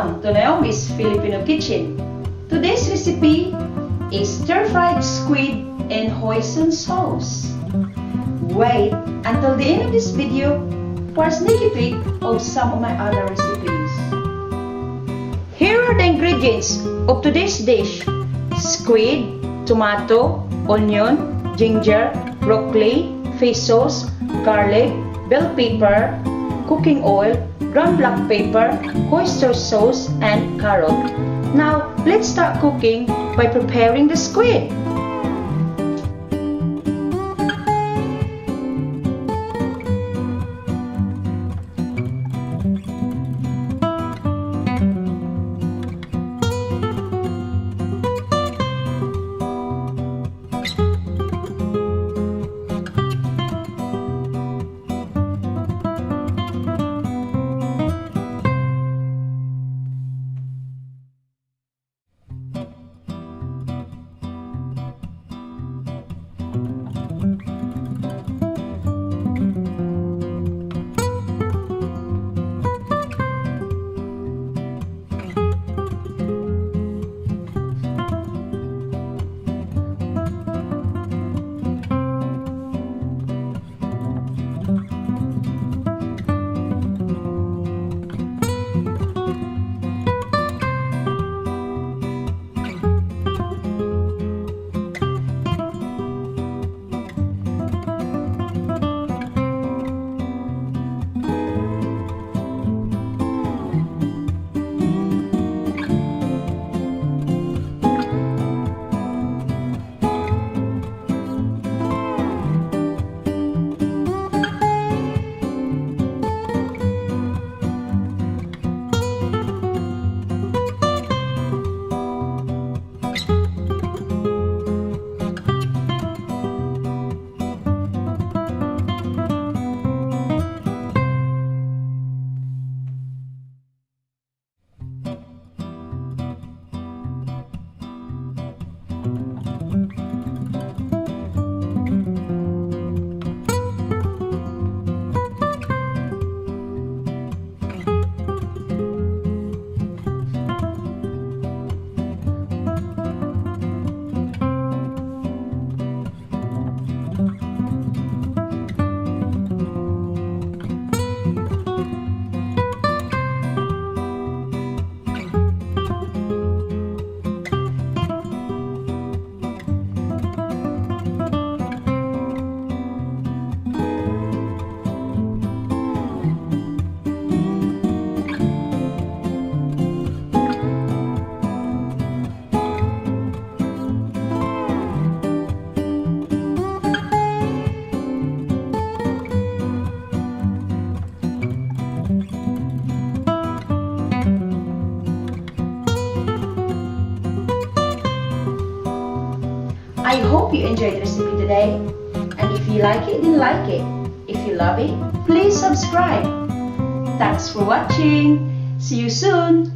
Welcome to Naomi's Filipino Kitchen. Today's recipe is stir-fried squid in hoisin sauce. Wait until the end of this video for a sneaky peek of some of my other recipes. Here are the ingredients of today's dish: squid, tomato, onion, ginger, broccoli, fish sauce, garlic, bell pepper, cooking oil, ground black pepper, oyster sauce, and carrot. Now, let's start cooking by preparing the squid. I hope you enjoyed the recipe today, and if you like it, then like it. If you love it, please subscribe. Thanks for watching. See you soon.